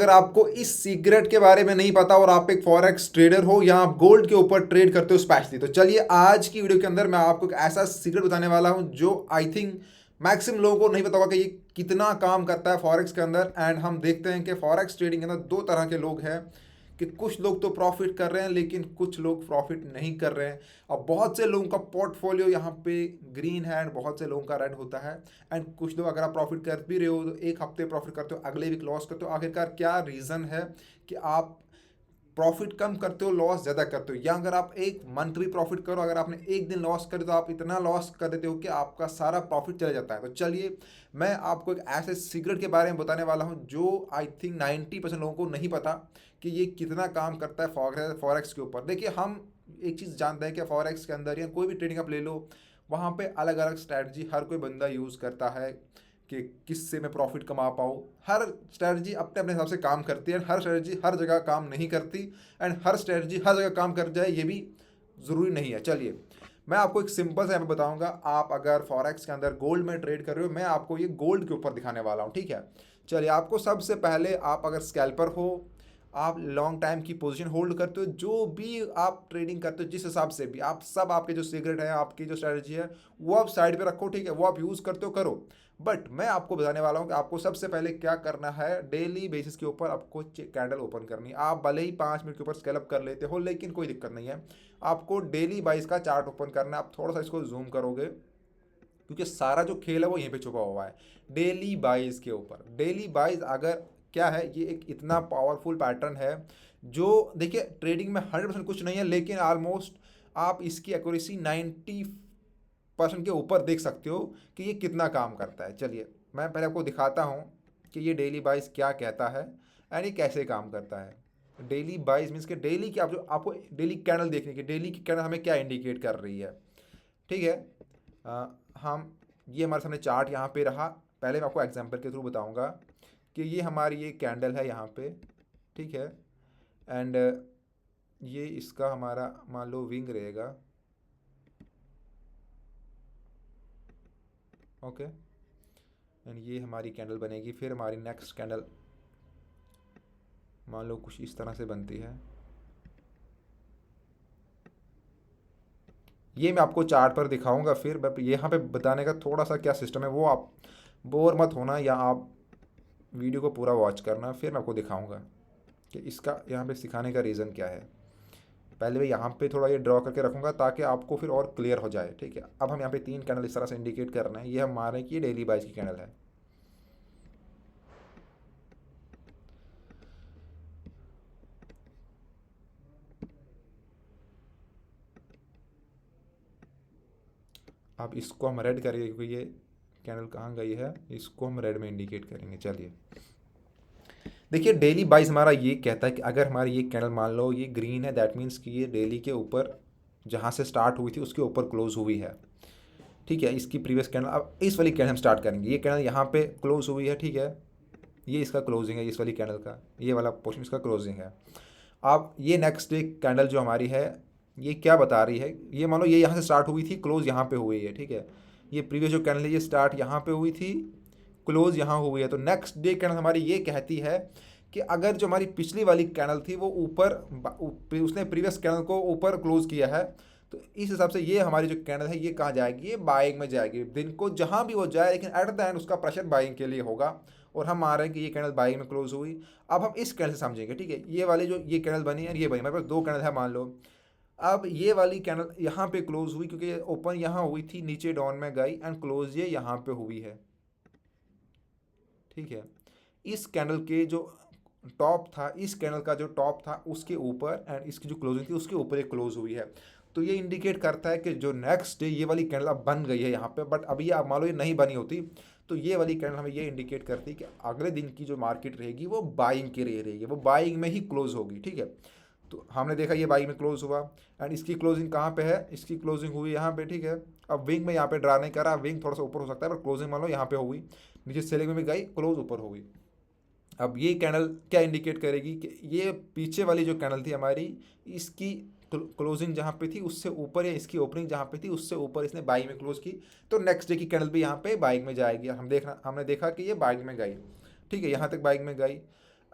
अगर आपको इस सीक्रेट के बारे में नहीं पता और आप एक फॉरेक्स ट्रेडर हो या आप गोल्ड के ऊपर ट्रेड करते हो स्पेशली, तो चलिए आज की वीडियो के अंदर मैं आपको एक ऐसा सीक्रेट बताने वाला हूं जो आई थिंक मैक्सिमम लोगों को नहीं पता होगा कि ये कितना काम करता है फॉरेक्स के अंदर। एंड हम देखते हैं कि फॉरेक्स ट्रेडिंग के अंदर दो तरह के लोग हैं कि कुछ लोग तो प्रॉफिट कर रहे हैं लेकिन कुछ लोग प्रॉफिट नहीं कर रहे हैं। और बहुत से लोगों का पोर्टफोलियो यहाँ पे ग्रीन है एंड बहुत से लोगों का रेड होता है। एंड कुछ लोग अगर आप प्रॉफिट कर भी रहे हो तो एक हफ्ते प्रॉफिट करते हो, अगले वीक लॉस करते हो। आखिरकार क्या रीज़न है कि आप प्रॉफिट कम करते हो, लॉस ज़्यादा करते हो? या अगर आप एक मंथ भी प्रॉफिट करो, अगर आपने एक दिन लॉस करे तो आप इतना लॉस कर देते हो कि आपका सारा प्रॉफिट चले जाता है। तो चलिए मैं आपको एक ऐसे सीक्रेट के बारे में बताने वाला हूँ जो आई थिंक 90% लोगों को नहीं पता कि ये कितना काम करता है फॉरेक्स के ऊपर। देखिए, हम एक चीज़ जानते हैं कि फॉरेक्स के अंदर या कोई भी ट्रेडिंग आप ले लो, वहाँ पे अलग अलग स्ट्रैटेजी हर कोई बंदा यूज़ करता है कि किससे मैं प्रॉफिट कमा पाऊँ। हर स्ट्रैटेजी अपने अपने हिसाब से काम करती है, हर स्ट्रैटेजी हर जगह काम नहीं करती। एंड हर स्ट्रैटेजी हर जगह काम कर जाए ये भी ज़रूरी नहीं है। चलिए मैं आपको एक सिंपल सा यहाँ पे बताऊंगा। आप अगर फॉरेक्स के अंदर गोल्ड में ट्रेड कर रहे हो, मैं आपको ये गोल्ड के ऊपर दिखाने वाला हूँ, ठीक है। चलिए, आपको सबसे पहले, आप अगर स्कैल्पर हो, आप लॉन्ग टाइम की पोजीशन होल्ड करते हो, जो भी आप ट्रेडिंग करते हो जिस हिसाब से भी, आप सब आपके जो सीक्रेट है, आपकी जो स्ट्रैटेजी है वो आप साइड पे रखो, ठीक है। वो आप यूज़ करते हो, करो। बट मैं आपको बताने वाला हूँ कि आपको सबसे पहले क्या करना है। डेली बेसिस के ऊपर आपको कैंडल ओपन करनी है। आप भले ही 5 मिनट के ऊपर स्केल अप कर लेते हो लेकिन कोई दिक्कत नहीं है। आपको डेली बाइस का चार्ट ओपन करना है। आप थोड़ा सा इसको जूम करोगे क्योंकि सारा जो खेल है वो यहीं पे छुपा हुआ है, डेली बाइस के ऊपर। डेली बाइस अगर क्या है, ये एक इतना पावरफुल पैटर्न है जो, देखिए, ट्रेडिंग में 100% कुछ नहीं है लेकिन ऑलमोस्ट आप इसकी एक्यूरेसी 90% के ऊपर देख सकते हो कि ये कितना काम करता है। चलिए मैं पहले आपको दिखाता हूँ कि ये डेली बाइस क्या कहता है एंड ये कैसे काम करता है। डेली बाइस मीन्स कि डेली की, आप जो आपको डेली कैंडल देखने की, डेली की कैंडल हमें क्या इंडिकेट कर रही है, ठीक है। अ, हम ये हमारे सामने चार्ट यहाँ पे रहा। पहले मैं आपको एग्जांपल के थ्रू बताऊंगा कि ये हमारी ये कैंडल है यहाँ पे, ठीक है। एंड ये इसका हमारा मान लो विंग रहेगा, ओके। एंड ये हमारी कैंडल बनेगी। फिर हमारी नेक्स्ट कैंडल मान लो कुछ इस तरह से बनती है। ये मैं आपको चार्ट पर दिखाऊंगा। फिर यहाँ पे बताने का थोड़ा सा क्या सिस्टम है वो आप बोर मत होना, या आप वीडियो को पूरा वॉच करना, फिर मैं आपको दिखाऊंगा कि इसका यहाँ पे सिखाने का रीज़न क्या है। पहले मैं यहाँ पे थोड़ा ये ड्रॉ करके रखूँगा ताकि आपको फिर और क्लियर हो जाए, ठीक है। अब हम यहाँ पे 3 कैंडल इस तरह से इंडिकेट कर रहे हैं। ये हम मान रहे हैं कि ये डेली बाइस की कैंडल है। अब इसको हम रेड करेंगे क्योंकि ये कैंडल कहाँ गई है, इसको हम रेड में इंडिकेट करेंगे। चलिए देखिए, डेली बाइस हमारा ये कहता है कि अगर हमारी ये कैंडल मान लो ये ग्रीन है, दैट मीन्स कि ये डेली के ऊपर जहाँ से स्टार्ट हुई थी उसके ऊपर क्लोज हुई है, ठीक है। इसकी प्रीवियस कैंडल, अब इस वाली कैंडल हम स्टार्ट करेंगे। ये कैंडल यहाँ पे क्लोज हुई है, ठीक है। ये इसका क्लोजिंग है, इस वाली कैंडल का ये वाला पोर्शन इसका क्लोजिंग है। अब ये नेक्स्ट डे कैंडल जो हमारी है, ये क्या बता रही है, ये मान लो ये यहाँ से स्टार्ट हुई थी, क्लोज यहाँ पे हुई है, ठीक है। ये प्रीवियस जो कैंडल है ये स्टार्ट यहाँ पे हुई थी, क्लोज यहाँ हुई है। तो नेक्स्ट डे कैंडल हमारी ये कहती है कि अगर जो हमारी पिछली वाली कैंडल थी वो ऊपर, उसने प्रीवियस कैंडल को ऊपर क्लोज किया है, तो इस हिसाब से ये हमारी जो कैंडल है ये कहाँ जाएगी, ये बाइंग में जाएगी। दिन को जहाँ भी वो जाए लेकिन एट द एंड उसका प्रेशर बाइंग के लिए होगा। और हम मान रहे हैं कि ये कैंडल बाइंग में क्लोज हुई। अब हम इस कैंडल से समझेंगे, ठीक है। ये वाली जो ये कैंडल बनी है, ये बनी, हमारे पास 2 कैंडल है मान लो। अब ये वाली कैंडल यहाँ पे क्लोज हुई क्योंकि ओपन यहाँ हुई थी, नीचे डाउन में गई एंड क्लोज ये यहाँ पे हुई है, ठीक है। इस कैंडल के जो टॉप था, इस कैंडल का जो टॉप था उसके ऊपर एंड इसकी जो क्लोजिंग थी उसके ऊपर एक क्लोज हुई है। तो ये इंडिकेट करता है कि जो नेक्स्ट डे ये वाली कैंडल अब बन गई है यहाँ पे, बट अभी आप मान लो ये नहीं बनी होती तो ये वाली कैंडल हमें ये इंडिकेट करती है कि अगले दिन की जो मार्केट रहेगी वो बाइंग की रहेगी, वो बाइंग में ही क्लोज होगी, ठीक है। तो हमने देखा ये बाइंग में क्लोज हुआ एंड इसकी क्लोजिंग कहाँ पे है, इसकी क्लोजिंग हुई यहाँ पे, ठीक है। अब विंग में यहाँ पे ड्रा नहीं करा, विंग थोड़ा सा ऊपर हो सकता है, पर क्लोजिंग मान लो यहाँ पे हुई, नीचे सेलिंग में भी गई, क्लोज ऊपर हुई। अब ये कैंडल क्या इंडिकेट करेगी कि ये पीछे वाली जो कैंडल थी हमारी, इसकी क्लोजिंग जहाँ पे थी उससे ऊपर, या इसकी ओपनिंग जहाँ पे थी उससे ऊपर इसने बाइंग में क्लोज की, तो नेक्स्ट डे की कैंडल भी यहाँ पे बाइंग में जाएगी। हमने देखा कि ये बाइंग में गई, ठीक है, यहाँ तक बाइंग में गई।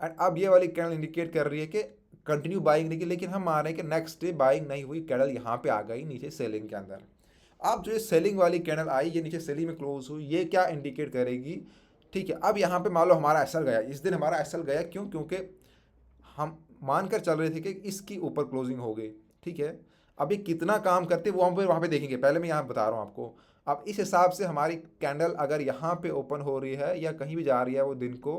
एंड अब ये वाली कैंडल इंडिकेट कर रही है कि कंटिन्यू बाइंग नहीं की, लेकिन हम मान रहे हैं कि नेक्स्ट डे बाइंग नहीं हुई, कैंडल यहाँ पे आ गई नीचे सेलिंग के अंदर। अब जो ये सेलिंग वाली कैंडल आई, ये नीचे सेलिंग में क्लोज हुई, ये क्या इंडिकेट करेगी? ठीक है, अब यहाँ पे मान लो हमारा एसएल गया, इस दिन हमारा एसएल गया क्यों? क्योंकि हम मानकर चल रहे थे कि इसकी ऊपर क्लोजिंग हो गई। ठीक है, अब ये कितना काम करते वो हम वहाँ पे देखेंगे, पहले मैं यहाँ बता रहा हूँ आपको। अब इस हिसाब से हमारी कैंडल अगर यहाँ पे ओपन हो रही है या कहीं भी जा रही है वो दिन को,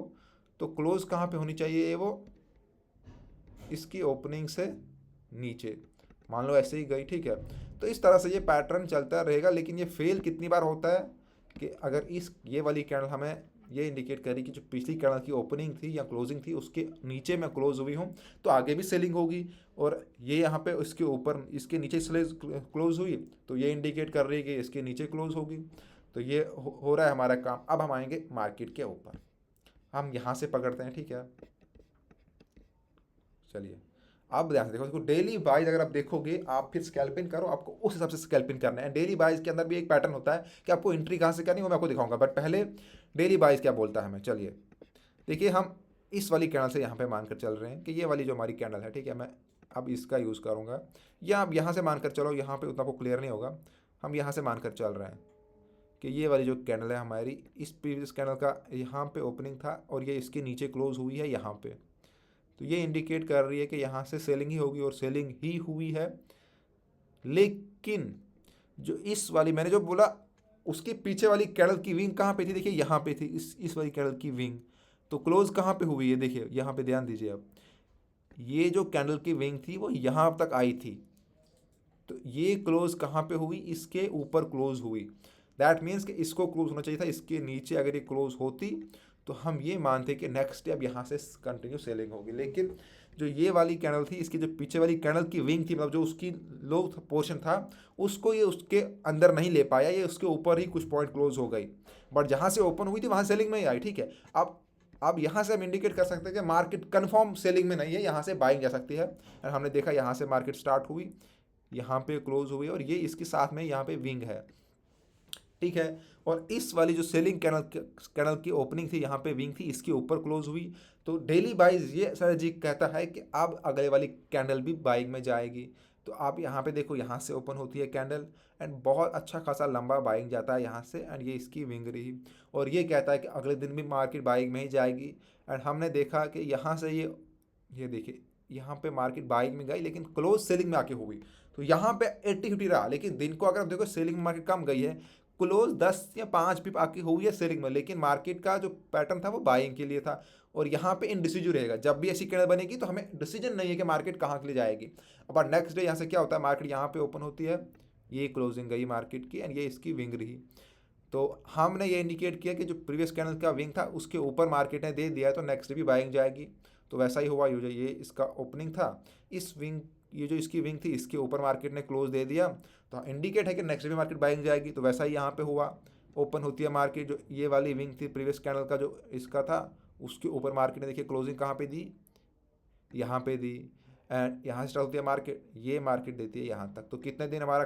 तो क्लोज कहाँ पे होनी चाहिए? वो इसकी ओपनिंग से नीचे, मान लो ऐसे ही गई। ठीक है, तो इस तरह से ये पैटर्न चलता रहेगा। लेकिन ये फेल कितनी बार होता है कि अगर इस ये वाली कैंडल हमें ये इंडिकेट करी कि जो पिछली कैंडल की ओपनिंग थी या क्लोजिंग थी उसके नीचे मैं क्लोज हुई हूँ, तो आगे भी सेलिंग होगी। और ये यहाँ पे इसके ऊपर इसके नीचे क्लोज हुई, तो ये इंडिकेट कर रही है कि इसके नीचे क्लोज होगी। तो ये हो रहा है हमारा काम। अब हम आएंगे मार्केट के ऊपर, हम यहाँ से पकड़ते हैं। ठीक है, चलिए अब ध्यान से देखो, देखो डेली बाइज अगर आप देखोगे, आप फिर स्कैल्पिंग करो, आपको उस हिसाब से स्कैल्पिंग करना है। डेली बाइज के अंदर भी एक पैटर्न होता है कि आपको एंट्री कहाँ से करनी है, वो मैं आपको दिखाऊंगा। बट पहले डेली बाइज क्या बोलता है हमें, चलिए देखिए। हम इस वाली कैंडल से यहाँ पे मानकर चल रहे हैं कि ये वाली जो हमारी कैंडल है, ठीक है, मैं अब इसका यूज़ करूँगा। या अब यहाँ से मानकर चलो, यहाँ पे उतना आपको क्लियर नहीं होगा, हम यहाँ से मानकर चल रहे हैं कि ये वाली जो कैंडल है हमारी, इस प्रीवियस कैंडल का यहाँ पे ओपनिंग था और ये इसके नीचे क्लोज हुई है यहाँ पे। तो ये इंडिकेट कर रही है कि यहाँ से सेलिंग ही होगी और सेलिंग ही हुई है। लेकिन जो इस वाली मैंने जो बोला, उसके पीछे वाली कैंडल की विंग कहाँ पे थी? देखिए यहाँ पे थी, इस वाली कैंडल की विंग। तो क्लोज कहाँ पे हुई है? देखिए यहाँ पे ध्यान दीजिए। अब ये जो कैंडल की विंग थी वो यहाँ तक आई थी, तो ये क्लोज कहाँ पे हुई? इसके ऊपर क्लोज हुई। दैट मीन्स कि इसको क्लोज होना चाहिए था इसके नीचे। अगर ये क्लोज होती तो हम ये मानते कि नेक्स्ट डे अब यहाँ से कंटिन्यू सेलिंग होगी। लेकिन जो ये वाली कैंडल थी, इसकी जो पीछे वाली कैंडल की विंग थी, मतलब जो उसकी लो पोर्शन था, उसको ये उसके अंदर नहीं ले पाया, ये उसके ऊपर ही कुछ पॉइंट क्लोज हो गई। बट जहाँ से ओपन हुई थी वहाँ सेलिंग में ही आई। ठीक है, अब यहाँ से हम इंडिकेट कर सकते हैं कि मार्केट कन्फर्म सेलिंग में नहीं है, यहाँ से बाइंग जा सकती है। और हमने देखा यहाँ से मार्केट स्टार्ट हुई, यहाँ पे क्लोज हुई और ये इसके साथ में यहाँ पे विंग है। ठीक है, और इस वाली जो सेलिंग कैंडल की ओपनिंग थी, यहाँ पे विंग थी, इसके ऊपर क्लोज हुई। तो डेली बाइज ये स्ट्रेटजी कहता है कि अब अगले वाली कैंडल भी बाइंग में जाएगी। तो आप यहाँ पे देखो, यहाँ से ओपन होती है कैंडल एंड बहुत अच्छा खासा लंबा बाइंग जाता है यहाँ से, एंड ये इसकी विंग रही। और ये कहता है कि अगले दिन भी मार्केट बाइंग में ही जाएगी। एंड हमने देखा कि यहाँ से ये देखिए, यहाँ पे मार्केट बाइंग में गई लेकिन क्लोज सेलिंग में आके हुई। तो यहाँ पे 80-50 रहा, लेकिन दिन को अगर आप देखो सेलिंग में मार्केट कम गई है, क्लोज 10 या 5 पिप आके हुई है सेलिंग में, लेकिन मार्केट का जो पैटर्न था वो बाइंग के लिए था। और यहाँ पे इनडिसीजन रहेगा, जब भी ऐसी कैंडल बनेगी तो हमें डिसीजन नहीं है कि मार्केट कहाँ के लिए जाएगी। अब नेक्स्ट डे यहाँ से क्या होता है, मार्केट यहाँ पे ओपन होती है, ये क्लोजिंग गई मार्केट की एंड ये इसकी विंग रही। तो हमने ये इंडिकेट किया कि जो प्रीवियस कैंडल का विंग था उसके ऊपर मार्केट ने दे दिया है, तो नेक्स्ट डे भी बाइंग जाएगी। तो वैसा ही हुआ, ये इसका ओपनिंग था, इस विंग, ये जो इसकी विंग थी इसके ऊपर मार्केट ने क्लोज दे दिया, तो इंडिकेट है कि नेक्स्ट भी मार्केट बाइंग जाएगी। तो वैसा ही यहाँ पे हुआ, ओपन होती है मार्केट, जो ये वाली विंग थी प्रीवियस कैंडल का जो इसका था, उसके ऊपर मार्केट ने देखिए क्लोजिंग कहाँ पे दी, यहाँ पे दी। एंड यहाँ से स्टार्ट होती है मार्केट, ये मार्केट देती है यहाँ तक। तो कितने दिन हमारा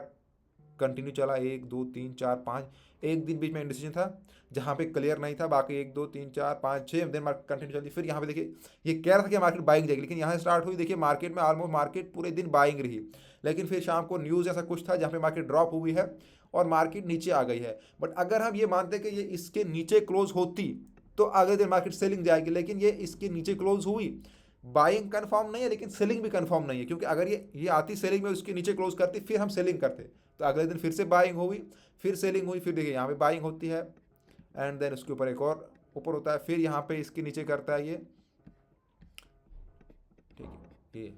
कंटिन्यू चला? 1 2 3 4 5, एक दिन बीच में इंडिसीजन था जहाँ पे क्लियर नहीं था, बाकी 1 2 3 4 5 6 दिन मार्केट कंटिन्यू चलती। फिर यहाँ पे देखिए, ये कह रहा था कि मार्केट बाइंग जाएगी, लेकिन यहाँ से स्टार्ट हुई, देखिए मार्केट में ऑलमोस्ट मार्केट पूरे दिन बाइंग रही। लेकिन फिर शाम को न्यूज़ ऐसा कुछ था जहाँ पे मार्केट ड्रॉप हुई है और मार्केट नीचे आ गई है। बट अगर हम ये मानते कि ये इसके नीचे क्लोज होती तो अगले दिन मार्केट सेलिंग जाएगी, लेकिन ये इसके नीचे क्लोज हुई, बाइंग कंफर्म नहीं है लेकिन सेलिंग भी कंफर्म नहीं है, क्योंकि अगर ये आती सेलिंग में उसके नीचे क्लोज करती फिर हम सेलिंग करते, तो अगले दिन फिर से बाइंग हुई, फिर सेलिंग हुई, फिर देखिए यहाँ पे बाइंग होती है एंड देन उसके ऊपर एक और ऊपर होता है, फिर यहाँ पे इसके नीचे करता है ये। ठीक है, ये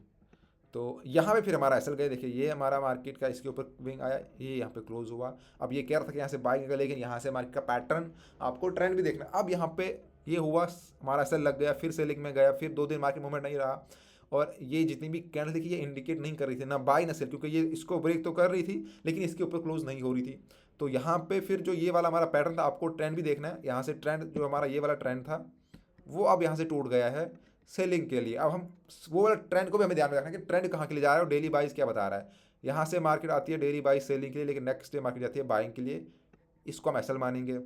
तो यहाँ पे फिर हमारा एसएल गए, देखिए ये हमारा मार्केट का इसके ऊपर विंग आया, ये यहाँ पे क्लोज हुआ। अब ये कह रहा था कि यहाँ से बाइंग का, लेकिन यहाँ से मार्केट का पैटर्न आपको ट्रेंड भी देखना। अब यहाँ पे ये हुआ, हमारा एसएल लग गया, फिर सेलिंग में गया, फिर 2 दिन मार्केट मूवमेंट नहीं रहा। और ये जितनी भी कैंडल देखी, ये इंडिकेट नहीं कर रही थी ना बाई ना सेल, क्योंकि ये इसको ब्रेक तो कर रही थी लेकिन इसके ऊपर क्लोज नहीं हो रही थी। तो यहाँ पे फिर जो ये वाला हमारा पैटर्न था, आपको ट्रेंड भी देखना है। यहाँ से ट्रेंड जो हमारा ये वाला ट्रेंड था वो अब यहाँ से टूट गया है सेलिंग के लिए। अब हम वो वाला ट्रेंड को भी हमें ध्यान में रखना है कि ट्रेंड कहाँ के लिए जा रहा है और डेली बाइज क्या बता रहा है। यहाँ से मार्केट आती है डेली बाइज सेलिंग के लिए, लेकिन नेक्स्ट डे मार्केट जाती है बाइंग के लिए, इसको हम एसएल मानेंगे।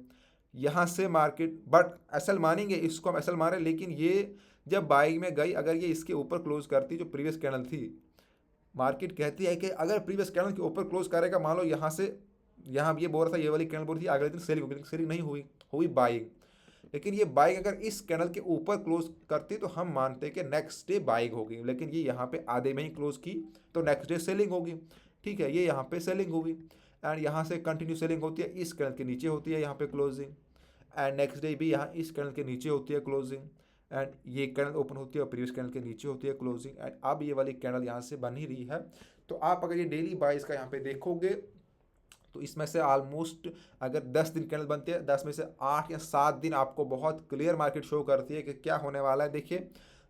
यहाँ से मार्केट, बट एसएल मानेंगे, इसको हम एसएल माने, लेकिन ये जब बाइंग में गई, अगर ये इसके ऊपर क्लोज करती जो प्रीवियस कैंडल थी, मार्केट कहती है कि अगर प्रीवियस कैंडल के ऊपर क्लोज करेगा, मान लो यहाँ से, यहाँ ये बोल रहा था ये वाली कैंडल बोल रही थी अगले दिन सेलिंग होगी, सेलिंग नहीं हुई, हुई बाइंग। लेकिन ये बाइंग अगर इस कैंडल के ऊपर क्लोज करती तो हम मानते कि नेक्स्ट डे बाइंग होगी, लेकिन ये यहाँ पे आधे में ही क्लोज की तो नेक्स्ट डे सेलिंग होगी। ठीक है, ये यहाँ पे सेलिंग होगी एंड यहाँ से कंटिन्यू सेलिंग होती है, इस कैंडल के नीचे होती है यहाँ पे क्लोजिंग, एंड नेक्स्ट डे भी यहाँ इस कैंडल के नीचे होती है क्लोजिंग, एंड ये कैंडल ओपन होती है और प्रीवियस कैंडल के नीचे होती है क्लोजिंग, एंड अब ये वाली कैंडल यहाँ से बन ही रही है। तो आप अगर ये डेली बाइस का यहाँ पे देखोगे तो इसमें से ऑलमोस्ट अगर 10 दिन कैंडल बनती है, 10 में से 8 या 7 दिन आपको बहुत क्लियर मार्केट शो करती है कि क्या होने वाला है। देखिए,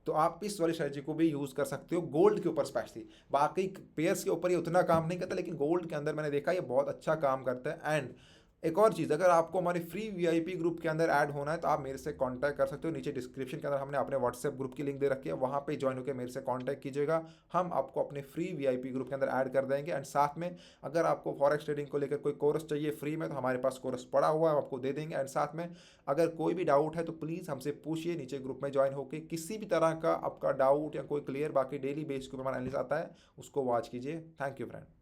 तो आप इस वाली स्ट्रेटजी को भी यूज़ कर सकते हो गोल्ड के ऊपर स्पेशली, बाकी पेयर्स के ऊपर ये उतना काम नहीं करता, लेकिन गोल्ड के अंदर मैंने देखा ये बहुत अच्छा काम करता है। एंड एक और चीज़, अगर आपको हमारे फ्री वीआईपी ग्रुप के अंदर ऐड होना है तो आप मेरे से कांटेक्ट कर सकते हो। नीचे डिस्क्रिप्शन के अंदर हमने अपने व्हाट्सएप ग्रुप की लिंक दे रखी है, वहाँ पे ज्वाइन होकर मेरे से कांटेक्ट कीजिएगा, हम आपको अपने फ्री वीआईपी ग्रुप के अंदर ऐड कर देंगे। एंड साथ में अगर आपको फॉरेक्स ट्रेडिंग को लेकर कोई कोर्स चाहिए फ्री में तो हमारे पास कोर्स पड़ा हुआ है, आपको दे देंगे। एंड साथ में अगर कोई भी डाउट है तो प्लीज़ हमसे पूछिए नीचे ग्रुप में ज्वाइन होकर, किसी भी तरह का आपका डाउट या कोई क्लियर, बाकी डेली बेस के ऊपर हमारा एनालिसिस आता है उसको वॉच कीजिए। Thank you friend.